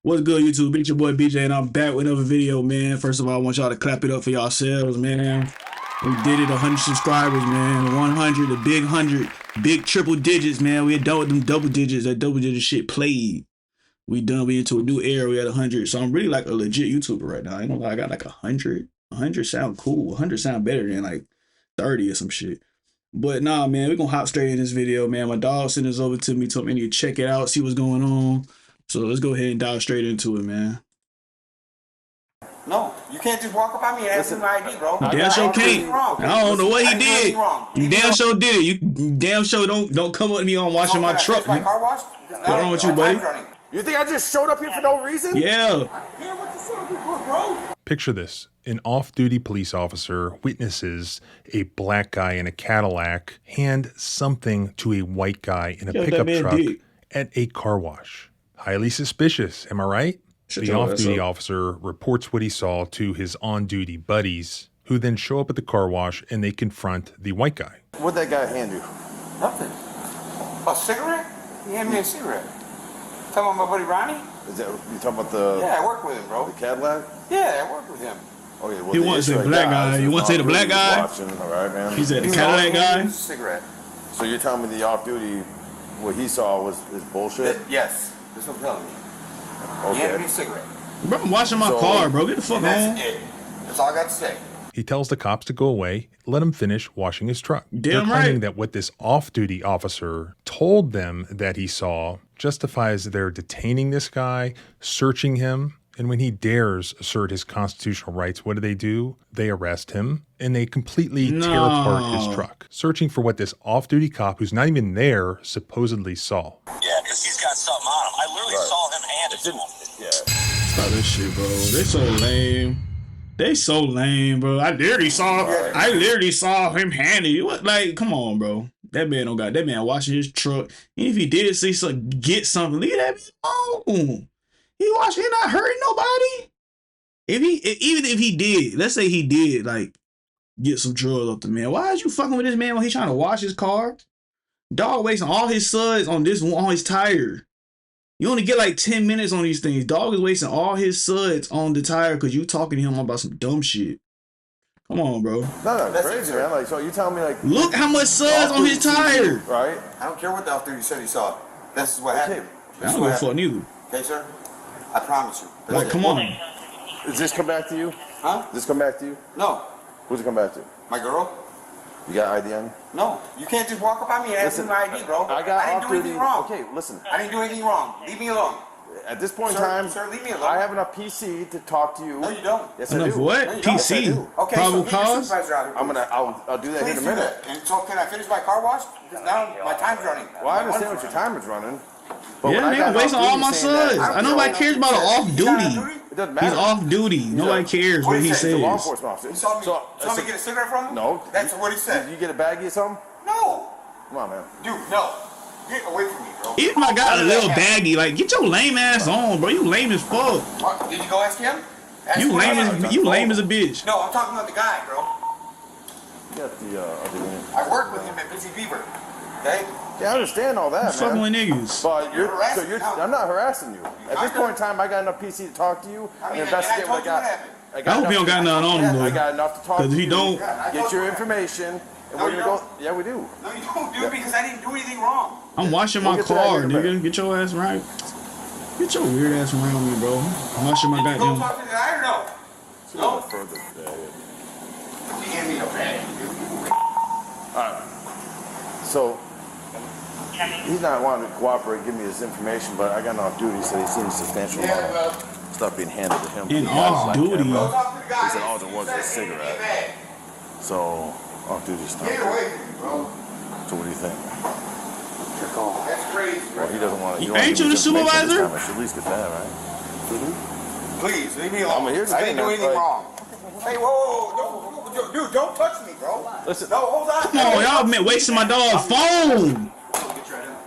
What's good, YouTube? It's your boy BJ, and I'm back with another video, man. First of all, I want y'all to clap it up for yourselves, man. We did it, 100 subscribers, man. 100, the big 100, big triple digits, man. We had done with them double digits. That double digit shit played. We done. We into a new era. We at 100. So I'm really like a legit YouTuber right now. I know I got like 100. 100 sound cool. 100 sound better than like 30 or some shit. But nah, man, we're gonna hop straight in this video, man. My dog sent this over to me, told me I need to check it out, see what's going on. So let's go ahead and dive straight into it, man. No, you can't just walk up on me and ask me my ID, bro. You damn sure can't. I don't know what he did. You damn sure did it. You damn sure don't come up to me on washing my truck. My car wash? What's wrong with you, buddy? You think I just showed up here for no reason? Yeah. Picture this. An off-duty police officer witnesses a black guy in a Cadillac hand something to a white guy in a pickup truck at a car wash. Highly suspicious, am I right? The off-duty officer reports what he saw to his on-duty buddies, who then show up at the car wash and they confront the white guy. What'd that guy hand you? Nothing. A cigarette? He handed me a cigarette. Talking about my buddy Ronnie? Is that you talking about the? Yeah, I work with him, bro. The Cadillac? Yeah, I work with him. Okay, well, He wants to say the black guy. You want to say the black guy? Watching, all right, man. He said the Cadillac guy. Cigarette. So you're telling me the off-duty, what he saw is bullshit? Yes, that's what I'm telling you. Okay. He handed me a cigarette. Bro, I'm washing my car, bro. Get the fuck on. That's it. That's all I got to say. He tells the cops to go away, let him finish washing his truck. They're Damn claiming right. that what this off-duty officer told them that he saw justifies their detaining this guy, searching him, and when he dares assert his constitutional rights, what do? They arrest him, and they completely tear apart his truck, searching for what this off-duty cop, who's not even there, supposedly saw. Yeah, because he's got something on him. I literally saw him hand it to him. Yeah. Stop this shit, bro. They so lame. They so lame, bro. I literally saw him hand it. What? Like, come on, bro. That man don't got that man washing his truck. And if he did see some get something, leave that man alone. He not hurting nobody. Even if he did, let's say he did like get some drugs off the man. Why is you fucking with this man when he's trying to wash his car? Dog wasting all his suds on his tire. You only get like 10 minutes on these things. Dog is wasting all his suds on the tire because you talking to him about some dumb shit. Come on, bro. No, that's crazy, man. Like, so you telling me like, look how much suds on his tire. Right? I don't care what the off-duty said he saw. This is what happened. I don't give a fuck neither. Okay, sir? I promise you. Like, come on. Does this come back to you? Huh? Does this come back to you? No. Who's it come back to? My girl? You got ID on you? No. You can't just walk up on me and ask me my ID, bro. I didn't do anything wrong. Okay, listen. I didn't do anything wrong. Leave me alone. At this point in Sir, time, sir, leave me alone. I have enough PC to talk to you. No, you don't. Yes, I Enough do. what? No, you don't. PC. Yes, I do. Okay, Probable so get your cause? supervisor out here. I'll do that Please here in a do minute. that. And so can I finish my car wash? Because now my time's running. Well, I understand what your timer's running. But Yeah, when I man, got wasting off all my duty saying that- suds. I know nobody cares about an off duty. It doesn't matter. He's off duty. Nobody cares what he He's a law says. enforcement officer. You saw me, So, saw me get a cigarette from him? No. That's what he said. Did you get a baggie or something? No. Come on, man. Dude, no. Get away from me, bro. Even if I got a little baggy, like, get your lame ass on, bro. You lame as fuck. What? Did you go ask him? Ask You him lame as a bitch. No, I'm talking about the guy, bro. You got the other unit. I work with him at Busy Beaver. Okay? Yeah, I understand all that, Fucking with man. niggas. But You're harassing me. I'm not harassing you. At this point in time, I got enough PC to talk to you and investigate what I got. I hope he don't got nothing on him, I though. got enough to talk to Because if you. he don't, Get your information, and No, we're you gonna go. don't. Yeah, we do. No, you don't, dude, because I didn't do anything wrong. I'm washing my We'll get to that car, in a minute. nigga. Get your ass right. Get your weird ass around me, bro. I'm washing my Did you go goddamn. talk to the guy or no? No. Further. He handed me a bag, dude. Alright. So he's not wanting to cooperate, give me his information, but I got off duty, so he seems substantial amount Yeah, of stuff being handed to him. In off duty. Go talk to the guy. He said all there was was a He said, "Give me cigarette." bag. So off duty stuff. Get away from me, bro. So what do you think? That's crazy, Well, bro. he doesn't want to. Ain't you the supervisor? I should at least get that, right? Please, leave me alone. I mean, here's the I thing, didn't do man, anything like- wrong. Hey, whoa, dude, don't touch me, bro. Listen. No, hold on. Come on, y'all been wasting my dog's phone.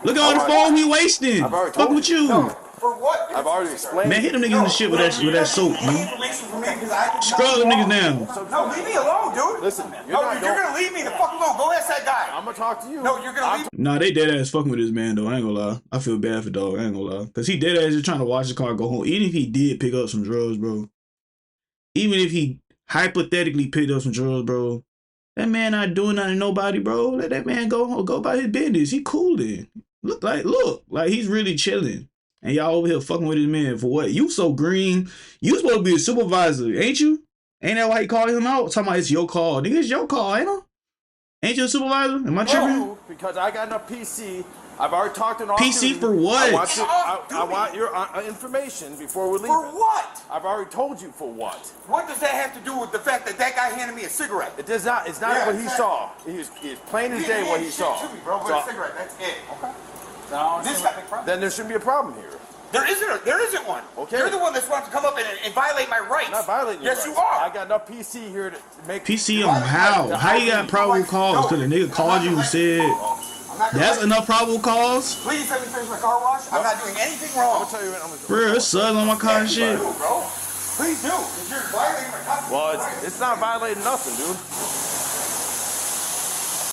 Look at all the phone he wasting. I've already Fuck told with you. No, For what? I've already explained. Man, hit them niggas in the shit with that soap, man. Scrub them niggas down. No, leave me alone, dude. Listen, you're gonna leave me the fuck alone. Go ask that guy. I'm gonna talk to you. No, you're gonna leave. Nah, they dead ass fucking with this man though. I ain't gonna lie. I feel bad for dog. I ain't gonna lie. Cause he dead ass just trying to watch the car go home. Even if he did pick up some drugs, bro. Even if he hypothetically picked up some drugs, bro. That man not doing nothing to nobody, bro. Let that man go home, go about his business. He coolin'. Look like he's really chilling. And y'all over here fucking with his man for what? You so green. You supposed to be a supervisor, ain't you? Ain't that why he called him out? Talking about it's your call. Nigga, it's your call, ain't it? Ain't you a supervisor? Am I tripping? No, because I got enough PC. I've already talked to an PC for what? I want your information before we leave. For what? I've already told you for what. What does that have to do with the fact that guy handed me a cigarette? It does not. It's not what he saw. He's plain as day what he saw. To me, bro, with a cigarette. That's it. Okay. No, then there shouldn't be a problem here. There isn't one. Okay. You're the one that's wanting to come up and violate my rights. I'm not violating your rights. Yes, you are. I got enough PC here to make... PC on how? How you got probable cause? Because the nigga called you and said... That's enough probable cause? Please let me finish my car wash. I'm not doing anything wrong. I'm going to tell you what Bro, it's suds on my car and shit. Bro. Please do. Because you're violating my constitution. Well, it's not violating nothing, dude.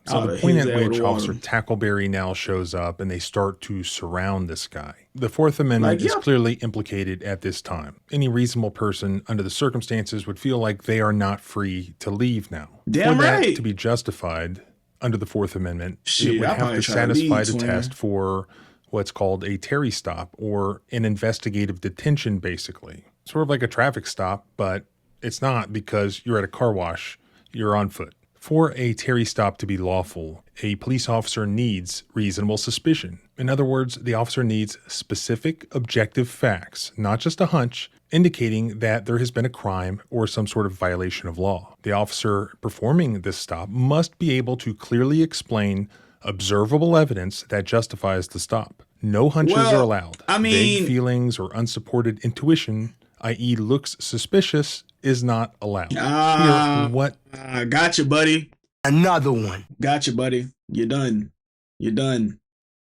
So the point at which Officer Tackleberry now shows up and they start to surround this guy. The Fourth Amendment is clearly implicated at this time. Any reasonable person under the circumstances would feel like they are not free to leave now. Damn For right. that to be justified under the Fourth Amendment, shit, it would have to satisfy the test for what's called a Terry stop or an investigative detention, basically. Sort of like a traffic stop, but it's not because you're at a car wash, you're on foot. For a Terry stop to be lawful, a police officer needs reasonable suspicion. In other words, the officer needs specific objective facts, not just a hunch, indicating that there has been a crime or some sort of violation of law. The officer performing this stop must be able to clearly explain observable evidence that justifies the stop. No hunches are allowed. Vague feelings or unsupported intuition, i.e. looks suspicious, is not allowed. Gotcha, buddy. Another one. Gotcha, buddy. You're done. You're done.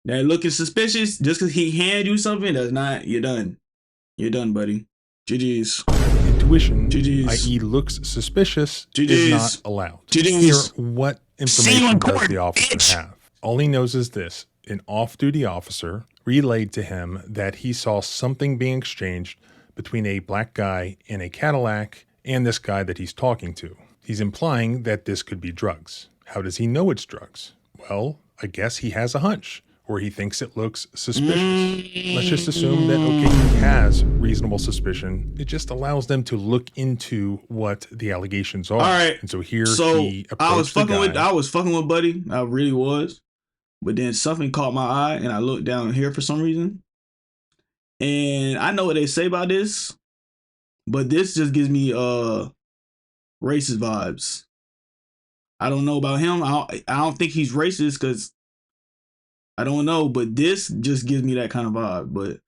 That looking suspicious, just because he handed you something, that's not, you're done. You're done, buddy. GG's. Intuition, i.e. looks suspicious, is not allowed. Here, what information does the officer have? All he knows is this. An off-duty officer relayed to him that he saw something being exchanged between a black guy in a Cadillac and this guy that he's talking to. He's implying that this could be drugs. How does he know it's drugs? Well, I guess he has a hunch, or he thinks it looks suspicious. Let's just assume that, okay, he has reasonable suspicion. It just allows them to look into what the allegations are. All right. And so here he approached I was fucking with Buddy. I really was. But then something caught my eye, and I looked down here for some reason. And I know what they say about this, but this just gives me racist vibes. I don't know about him. I don't think he's racist because I don't know, but this just gives me that kind of vibe. But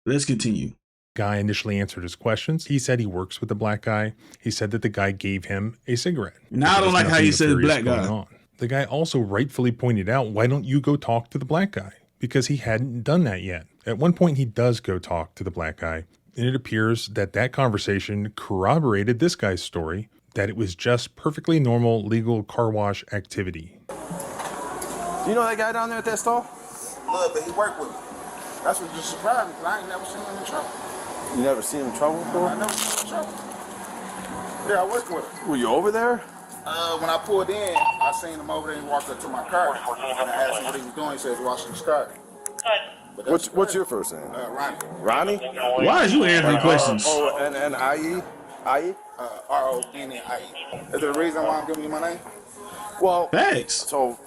let's continue. Guy initially answered his questions. He said he works with the black guy. He said that the guy gave him a cigarette. Now I don't like how you said the black guy. The guy also rightfully pointed out, why don't you go talk to the black guy? Because he hadn't done that yet. At one point, he does go talk to the black guy, and it appears that that conversation corroborated this guy's story, that it was just perfectly normal legal car wash activity. Do you know that guy down there at that stall? Look, but he worked with me. That's what just surprised me, because I ain't never seen him in trouble. You never seen him in trouble before? I never seen him in trouble. Yeah, I worked with him. Were you over there? When I pulled in, I seen him over there and walked up to my car. And I asked him what he was doing. He said he was washing his car. What's your first name? Ronnie. Ronnie? Why is you answering questions? O-N-N-I-E? I-E? R-O-N-N-I-E. Is there a reason why I'm giving you my name? Well, thanks. So,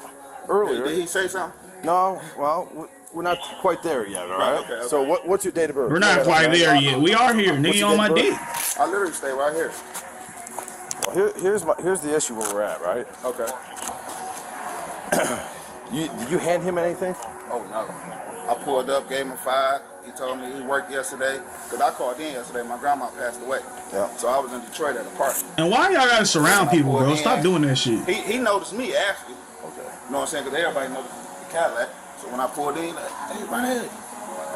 earlier... Did he say something? No, well, we're not quite there yet, all right? Okay. So what's your date of birth? We're not quite there yet. We are here. Nigga on my dick. I literally stay right here. Well, here's the issue where we're at, right? Okay. Did you hand him anything? Oh, no. I pulled up, gave him 5. He told me he worked yesterday. Because I called in yesterday. My grandma passed away. Yeah. So I was in Detroit at a party. And why y'all gotta surround people, bro? Stop doing that shit. He noticed me, actually. Okay. You know what I'm saying? Because everybody noticed the Cadillac. So when I pulled in, hey, right ahead.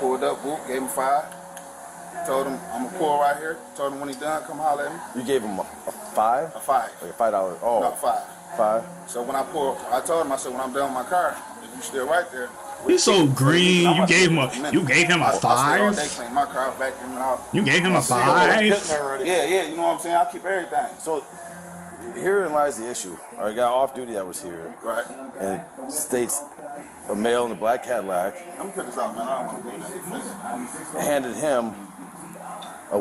pulled up, whoop, gave him 5. Told him I'm gonna pull right here. Told him when he done, come holler at me. You gave him a 5? A 5. Like a $5. Oh. No, 5. 5. So when I told him, I said, when I'm done with my car, if you still right there. He's so green. You gave him a 5. I stayed my car back in and out. You gave him a 5. Yeah. You know what I'm saying? I keep everything. So herein lies the issue. Our guy off duty that was here, Right. and it states a male in a black Cadillac Let me put this out, man. I don't want to do that. handed him a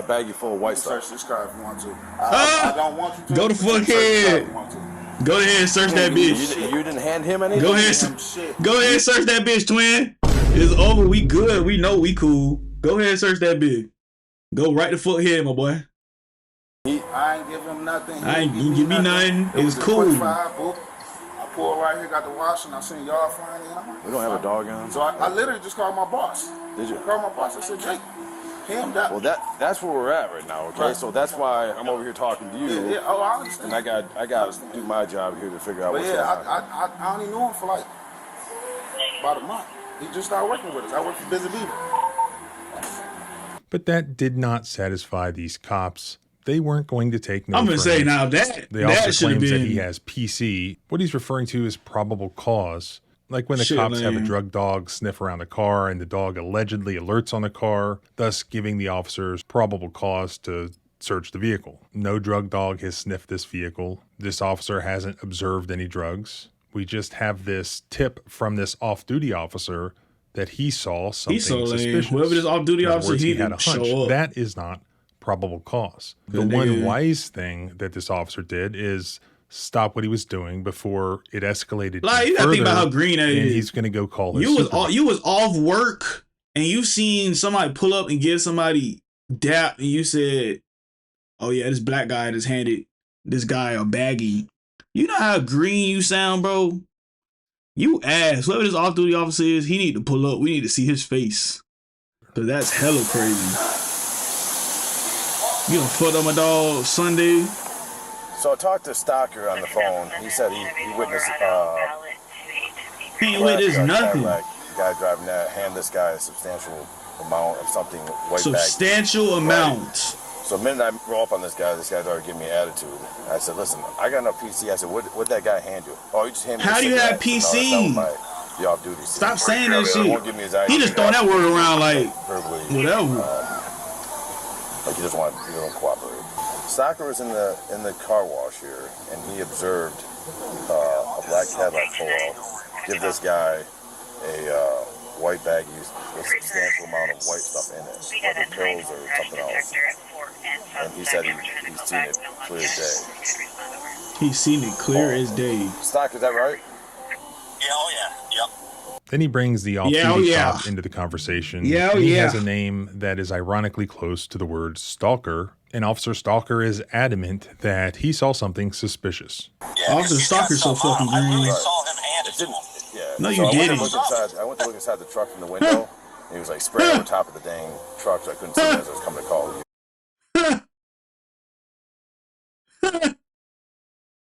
baggie full of white stuff. Search this car if you want to. I don't want you to. Go to fuck head. Go ahead and search that bitch. You didn't hand him anything? Go ahead and search that bitch, twin. It's over. We good. We know we cool. Go ahead and search that bitch. Go right the fuck head, my boy. I ain't give him nothing. I ain't give me nothing. It's cool. 45, I pulled right here, got the wash, and I seen y'all flying in. We don't have a dog on. So I literally just called my boss. Did you? I called my boss. I said, Jake, him that. Well, that's where we're at right now. Okay, Right. So that's why I'm over here talking to you. Yeah. Oh, I understand. And I got to do my job here to figure out But what's going on. I only knew him for like about a month. He just started working with us. I work for Busy Beaver. But that did not satisfy these cops. They weren't going to take no I'm gonna for say an now answer. that The officer should have claims that been. he has PC. What he's referring to is probable cause. Like when the Shit, cops have a man. drug dog sniff around the car and the dog allegedly alerts on the car, thus giving the officers probable cause to search the vehicle. No drug dog has sniffed this vehicle. This officer hasn't observed any drugs. We just have this tip from this off-duty officer that he saw something He's so lame. suspicious. Whoever this off-duty In other officer, words, he had a didn't hunch. show up. That is not probable cause. The Good one nigga. wise thing that this officer did is stop what he was doing before it escalated. Like, you gotta think about how green that and is. he's going to go call his You supervisor. was off work and you seen somebody pull up and give somebody dap and you said, "Oh yeah, this black guy just handed this guy a baggie." You know how green you sound, bro? You ass. Whoever this off-duty officer is, he need to pull up. We need to see his face. Cause that's hella crazy. You done fucked up my dog Sunday. So I talked to Stocker on the phone. He said he witnessed He ain't with this nothing. Cadillac, the guy driving that hand this guy a substantial amount of something white Substantial amount. So the minute I roll up on this guy's already giving me attitude. I said, listen, I got enough PC. I said, what that guy hand you? Oh, he just handed me. How do you have cigarette. PC? No, that's not the off-duty. Stop saying that He won't shit. give me his ID. He just throwing that word around like verbally. whatever. Like he don't cooperate. Stocker was in the car wash here, and he observed a black Cadillac pull up, give this guy a white baggie with a substantial amount of white stuff in it, whether pills or something else. And he said he's seen it clear as day. He's seen it clear as day. Stock, is that right? Yeah, oh yeah, yep. Then he brings the off-duty cop into the conversation. He has a name that is ironically close to the word stalker. And Officer Stalker is adamant that he saw something suspicious. Yeah, Officer Stalker's so fucking I literally green. saw him hand it to him. Yeah. No, So you didn't. I went to look inside the truck from the window, and he was like spraying over top of the dang truck, so I couldn't see him as I was coming to call you.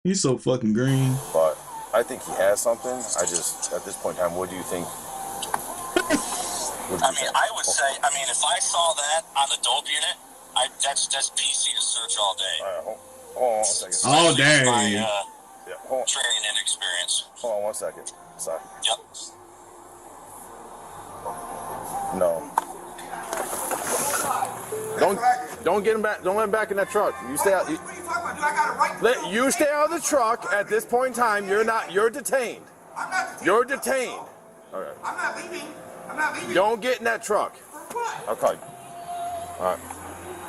He's so fucking green. But I think he has something. I just, at this point in time, what do you think? I would say, if I saw that on the dope unit, that's PC to search all day. All right, hold on 1 second. All Especially with day. my Hold training and experience. on 1 second. Sorry. Yep. No. Don't get him back. Don't let him back in that truck. You stay out. What are you talking about, dude? I got a right. You stay out of the truck at this point in time. You're detained. I'm not detained. You're detained. Okay. I'm not leaving. I'm not leaving. Don't get in that truck. For what? I'll call you. All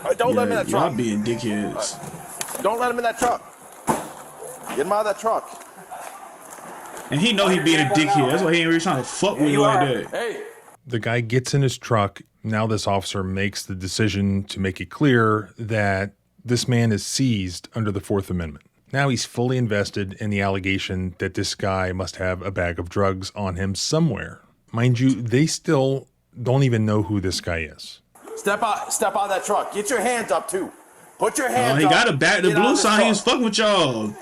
right. Don't let him in that Y'all truck. being dickheads. Don't let him in that truck. Get him out of that truck. And he know he being a dickhead. That's why he ain't really trying to fuck with you like that. Hey. The guy gets in his truck. Now this officer makes the decision to make it clear that this man is seized under the Fourth Amendment. Now he's fully invested in the allegation that this guy must have a bag of drugs on him somewhere. Mind you, they still don't even know who this guy is. Step out of that truck. Get your hands up too. Put your hands up. He got a back. The Get out blue of this sign. He truck. was fucking with y'all.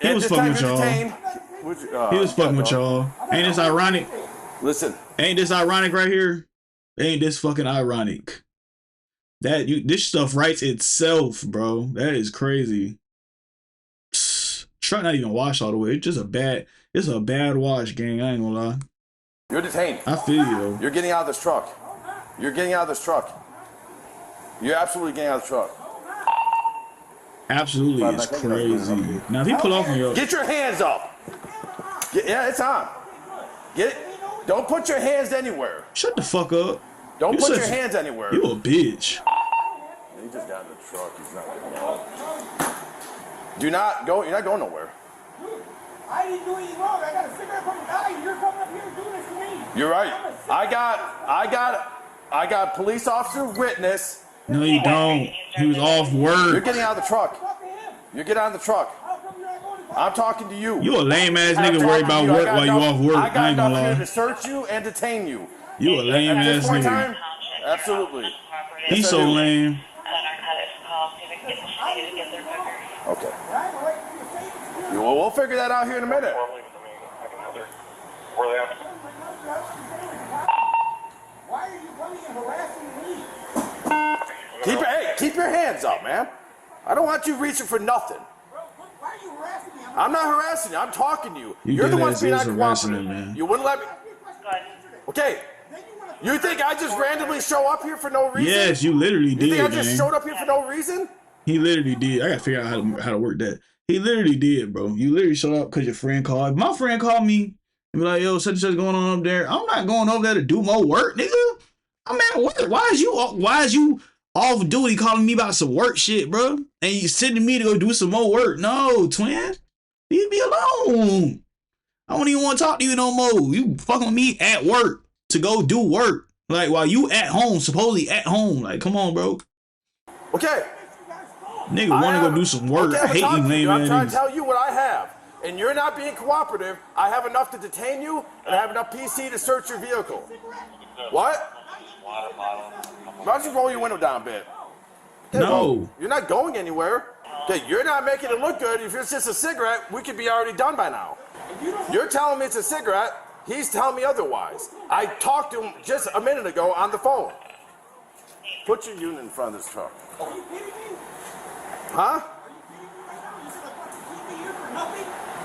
He was fucking with y'all. He was fucking with y'all. Ain't this ironic? Listen. Ain't this ironic right here? Ain't this fucking ironic? This stuff writes itself, bro. That is crazy. Truck not even washed all the way. It's a bad wash, gang. I ain't gonna lie. You're detained. I feel you, though. You're getting out of this truck. You're getting out of this truck. You're absolutely getting out of the truck. Absolutely, it's crazy. Now, if he pull off on you, get your hands up. Yeah, it's on. Get it. Don't put your hands anywhere. Shut the fuck up. Don't put your hands anywhere. You a bitch. He just got in the truck. He's not going to Do not go. You're not going nowhere. I didn't do anything wrong. I got a cigarette from the guy. You're coming up here doing this to me. You're right. I got police officer witness. No, you don't. He was off work. You're getting out of the truck. You're getting out of the truck. I'm talking to you. You a lame ass nigga worried about work while you off work. I ain't gonna lie. to search you and detain you. You a lame ass nigga. Time, absolutely. He's so lame. Okay. We'll figure that out here in a minute. Why are you coming and harassing me? Keep your hands up, man. I don't want you reaching for nothing. Why are you harassing me? I'm not harassing you. I'm talking to you. You're the one being not cooperative, man. You wouldn't let me. Okay. You think I just randomly show up here for no reason? Yes, you literally did. You think I just showed up here for no reason? He literally did. I gotta figure out how to work that. He literally did, bro. You literally showed up because your friend called. If my friend called me and be like, yo, such and such going on up there. I'm not going over there to do more work, nigga. I'm at work. Why is you off duty calling me about some work shit, bro? And you sending me to go do some more work? No, twin. Leave me alone. I don't even want to talk to you no more. You fucking with me at work to go do work. Like, while you at home, supposedly at home. Like, come on, bro. Okay. Nigga want to go do some work. I hate you lame I'm trying niggas. to tell you what I have. And you're not being cooperative. I have enough to detain you, and I have enough PC to search your vehicle. What? Why don't you roll your window down a bit? Okay, no. Well, you're not going anywhere. Okay, you're not making it look good. If it's just a cigarette, we could be already done by now. You're telling me it's a cigarette. He's telling me otherwise. I talked to him just a minute ago on the phone. Put your unit in front of this truck. Are you kidding me? Huh?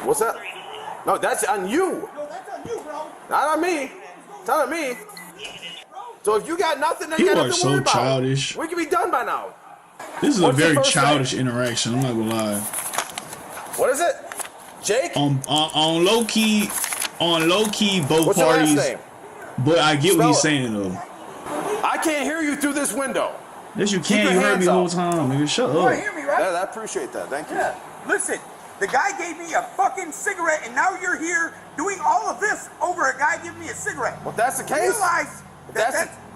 What's that? No, that's on you. No, that's on you, bro. Not on me. It's not on me. So if you got nothing, then You you got are nothing to so worry about. childish. We can be done by now. This is What's a your very first childish name? interaction. I'm not gonna lie. What is it? Jake? On low key, both What's your last parties. name? But I get what he's Spell it. saying though. I can't hear you through this window. Yes, you Keep can. your You heard me the whole hands time, nigga. Shut You want to up. hear me, right? I appreciate that. Thank you. Yeah. Listen, the guy gave me a fucking cigarette, and now you're here doing all of this over a guy giving me a cigarette. Well, if that's the case. Realize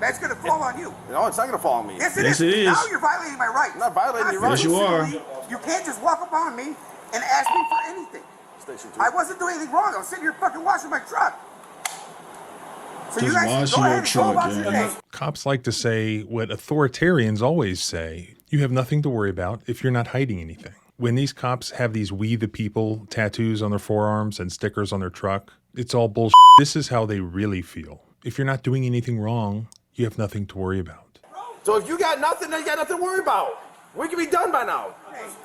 that's going to fall on you. No, it's not going to fall on me. Yes, it Yes, is. it is. Now you're violating my rights. I'm not violating your rights. Yes, you are. You can't just walk up on me and ask me for anything. Station 2. I wasn't doing anything wrong. I was sitting here fucking washing my truck. So you Just guys wash go your ahead and go truck, about your yeah. day. Cops like to say what authoritarians always say. You have nothing to worry about if you're not hiding anything. When these cops have these "We the People" tattoos on their forearms and stickers on their truck, it's all bullshit. This is how they really feel. If you're not doing anything wrong, you have nothing to worry about. So if you got nothing, then you got nothing to worry about. We can be done by now.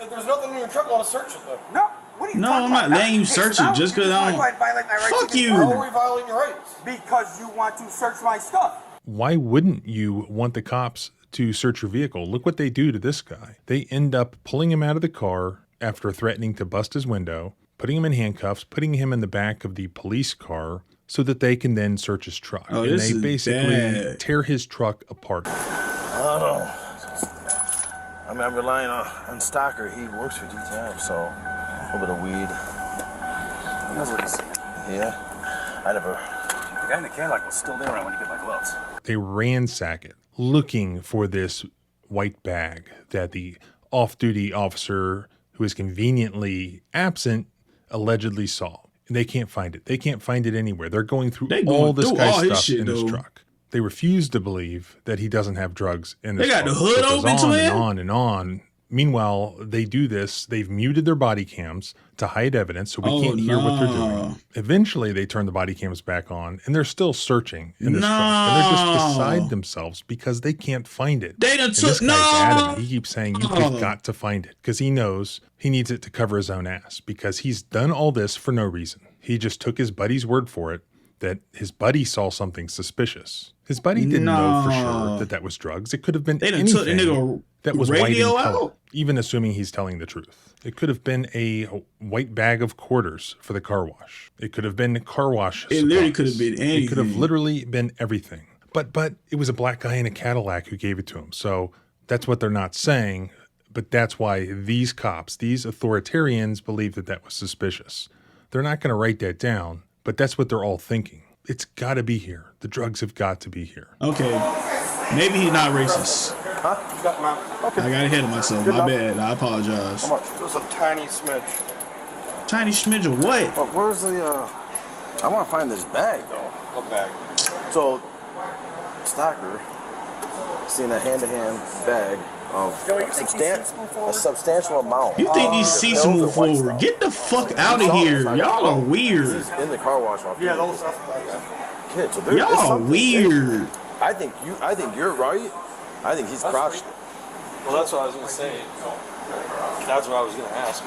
If there's nothing in your truck, I want to search it then. No, what are you No, talking I'm not about? letting you Hey, search so it just 'cause I don't- violate my rights Fuck to you. How are we violating your rights? Because you want to search my stuff. Why wouldn't you want the cops to search your vehicle? Look what they do to this guy. They end up pulling him out of the car after threatening to bust his window, putting him in handcuffs, putting him in the back of the police car so that they can then search his truck. Oh, and this they is basically bad. tear his truck apart. I don't know. I mean, I'm relying on Stocker. He works for DTM, so a little bit of weed. That's what he's saying. Yeah. I never. The guy in the Cadillac was still there when you get my gloves. They ransack it, looking for this white bag that the off-duty officer who is conveniently absent allegedly saw. And they can't find it. They can't find it anywhere. They're going through all this guy's all his stuff shit, in his though. truck. They refuse to believe that he doesn't have drugs in his They got truck. the hood It goes open to on him? and on and on. Meanwhile, they do this. They've muted their body cams to hide evidence, so we can't hear what they're doing. Eventually, they turn the body cams back on, and they're still searching in this truck. And they're just beside themselves because they can't find it. They done and this guy's adamant. He keeps saying, you've got to find it, because he knows he needs it to cover his own ass, because he's done all this for no reason. He just took his buddy's word for it, that his buddy saw something suspicious. His buddy didn't know for sure that that was drugs. It could have been anything that was white in color, even assuming he's telling the truth. It could have been a white bag of quarters for the car wash. It could have been car wash supplies. It literally could have been anything. It could have literally been everything. But it was a black guy in a Cadillac who gave it to him. So that's what they're not saying. But that's why these cops, these authoritarians, believe that that was suspicious. They're not going to write that down, but that's what they're all thinking. It's got to be here. The drugs have got to be here. Okay. Maybe he's not racist. Huh? You got mine. Okay. I got ahead of myself. My bad. I apologize. How much? Just a tiny smidge. Tiny smidge of what? But where's the, I want to find this bag, though. What bag? So, Stalker, seen a hand-to-hand bag of a substantial amount. You think these seats move forward? Get the fuck out of here. Y'all are weird. In the car wash off. Yeah, those stuff. Kid, so y'all are weird. I think you're right. I think he's crotched. Well, that's what I was going to say. That's what I was going to ask.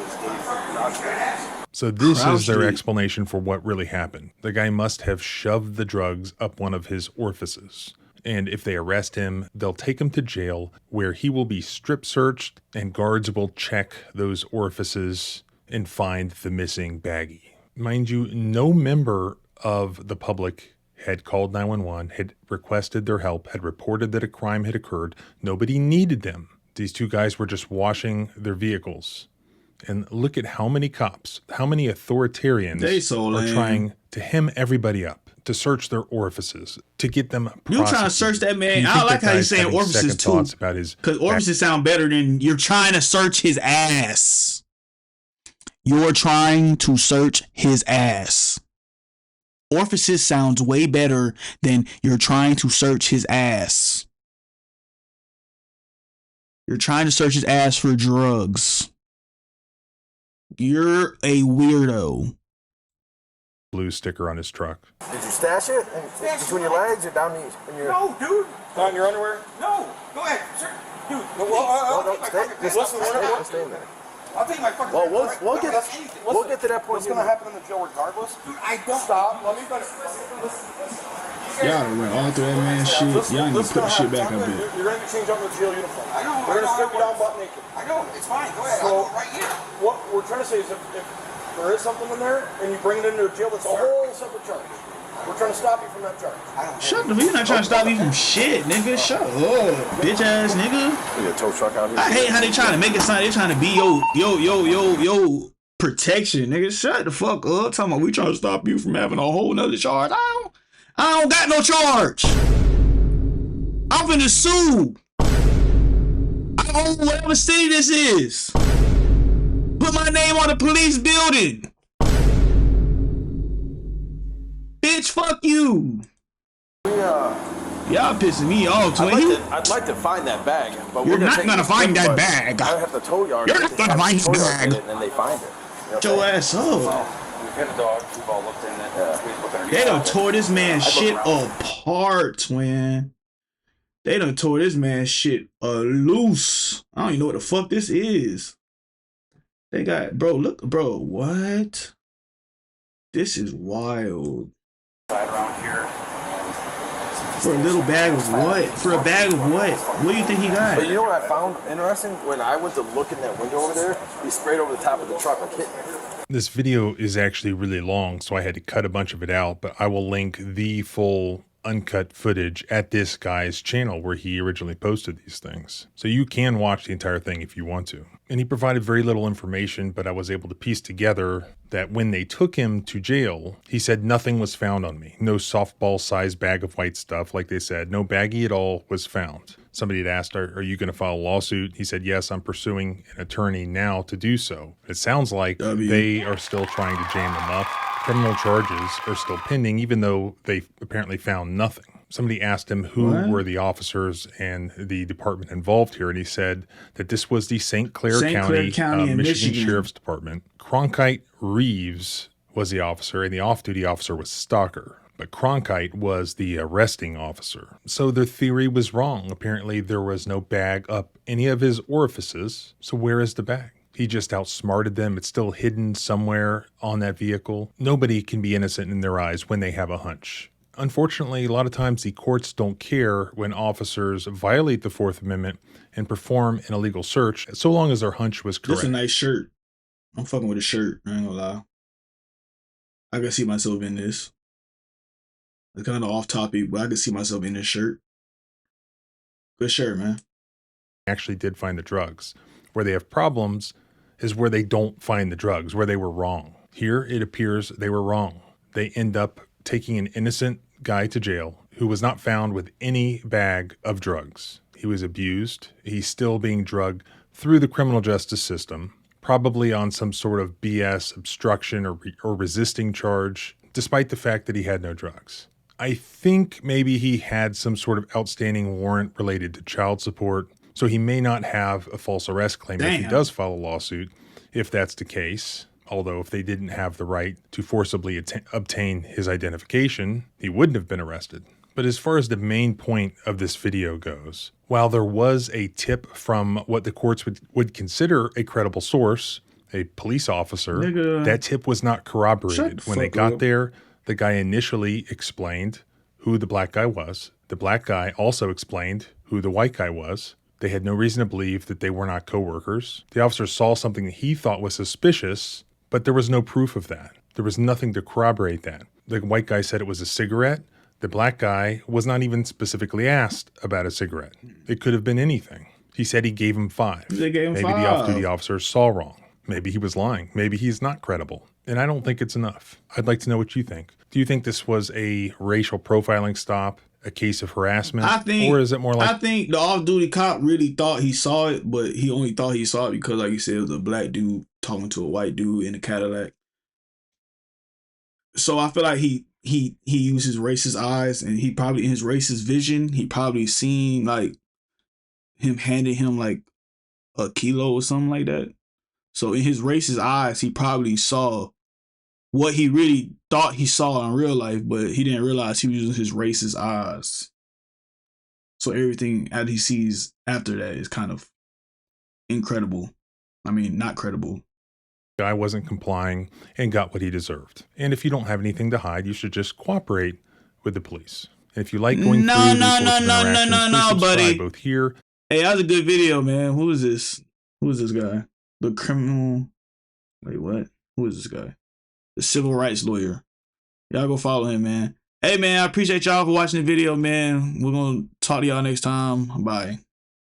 So this is their explanation for what really happened. The guy must have shoved the drugs up one of his orifices. And if they arrest him, they'll take him to jail where he will be strip searched and guards will check those orifices and find the missing baggie. Mind you, no member of the public had called 911, had requested their help, had reported that a crime had occurred. Nobody needed them. These two guys were just washing their vehicles. And look at how many cops, how many authoritarians are trying to hem everybody up, to search their orifices, to get them prosecuted. You trying to search that man? I like how you're saying orifices too, because orifices sound better than you're trying to search his ass. You're trying to search his ass. Orifices sounds way better than you're trying to search his ass. You're trying to search his ass for drugs. You're a weirdo. Blue sticker on his truck. Did you stash it between your legs or down in your... No, dude. Down in your underwear? No. Go ahead, sir. Dude. Stay in there. I'll take my fucking... Well, we'll get to that point. What's going to happen in the jail regardless? Dude, I don't... Stop. Let me finish. Y'all done went all through that man shit. Y'all need to put the shit back up there. You're going to change up in the jail uniform. I know. We're going to strip you down butt naked. I know. It's fine. Go ahead. So, I'll do it right here. What we're trying to say is if there is something in there and you bring it into a jail, that's a whole separate charge. We're trying to stop you from that charge. Shut up. We're not trying to stop you from shit, nigga. Shut up, bitch ass nigga. We got a tow truck out here. I hate how they trying to make it sound. They trying to be yo protection, nigga. Shut the fuck up. Talking about we trying to stop you from having a whole nother charge. I don't got no charge. I'm finna sue. I own whatever city this is. Put my name on the police building. Bitch, fuck you. Y'all pissing me off, twin. I'd like to find that bag, but you're not gonna find that bag. I have the tow yard. You're not gonna find the bag. And they find it. Get your ass up. We've hit a dog. We've all looked in it. Yeah. They done tore this man's shit apart, twin. They done tore this man's shit loose. I don't even know what the fuck this is. They got, bro, look, bro, what? This is wild. Around here. For a little bag of what? For a bag of what? What do you think he got? But you know what I found interesting? When I went to look in that window over there, he sprayed over the top of the truck like hitting it. This video is actually really long, so I had to cut a bunch of it out, but I will link the full uncut footage at this guy's channel where he originally posted these things. So you can watch the entire thing if you want to. And he provided very little information, but I was able to piece together that when they took him to jail, he said nothing was found on me. No softball-sized bag of white stuff, like they said. No baggie at all was found. Somebody had asked, are you going to file a lawsuit? He said, yes, I'm pursuing an attorney now to do so. It sounds like they are still trying to jam him up. Criminal charges are still pending, even though they apparently found nothing. Somebody asked him who were the officers and the department involved here, and he said that this was the St. Clair County in Michigan Sheriff's Department. Cronkite Reeves was the officer, and the off-duty officer was Stalker. But Cronkite was the arresting officer. So their theory was wrong. Apparently there was no bag up any of his orifices. So where is the bag? He just outsmarted them. It's still hidden somewhere on that vehicle. Nobody can be innocent in their eyes when they have a hunch. Unfortunately, a lot of times the courts don't care when officers violate the Fourth Amendment and perform an illegal search, so long as their hunch was correct. This is a nice shirt. I'm fucking with a shirt. I ain't gonna lie. I can see myself in this. It's kind of off topic, but I can see myself in this shirt. Good shirt, man. Actually did find the drugs. Where they have problems is where they don't find the drugs, where they were wrong. Here, it appears they were wrong. They end up taking an innocent guy to jail who was not found with any bag of drugs. He was abused. He's still being drugged through the criminal justice system, probably on some sort of BS obstruction or resisting charge, despite the fact that he had no drugs. I think maybe he had some sort of outstanding warrant related to child support, so he may not have a false arrest claim if he does file a lawsuit, if that's the case. Although if they didn't have the right to forcibly obtain his identification, he wouldn't have been arrested. But as far as the main point of this video goes, while there was a tip from what the courts would consider a credible source, a police officer, that tip was not corroborated. When they got there, the guy initially explained who the black guy was. The black guy also explained who the white guy was. They had no reason to believe that they were not coworkers. The officer saw something that he thought was suspicious, but there was no proof of that. There was nothing to corroborate that. The white guy said it was a cigarette. The black guy was not even specifically asked about a cigarette. It could have been anything. He said he gave him 5. They gave him Maybe 5. the off-duty officer saw wrong. Maybe he was lying. Maybe he's not credible. And I don't think it's enough. I'd like to know what you think. Do you think this was a racial profiling stop, a case of harassment? Or is it more like... I think the off-duty cop really thought he saw it, but he only thought he saw it because, like you said, it was a black dude talking to a white dude in a Cadillac. So I feel like he used his racist eyes, and he probably, in his racist vision, he probably seen like him handing him like a kilo or something like that. So in his racist eyes, he probably saw what he really thought he saw in real life, but he didn't realize he was using his racist eyes. So everything that he sees after that is kind of incredible. I mean, not credible. Guy wasn't complying and got what he deserved. And if you don't have anything to hide, you should just cooperate with the police. And if you like going through these sorts of interactions, please subscribe buddy. both here. Hey, that was a good video, man. Who is this? Who is this guy? The criminal. Wait, what? Who is this guy? The civil rights lawyer. Y'all go follow him, man. Hey, man, I appreciate y'all for watching the video, man. We're going to talk to y'all next time. Bye.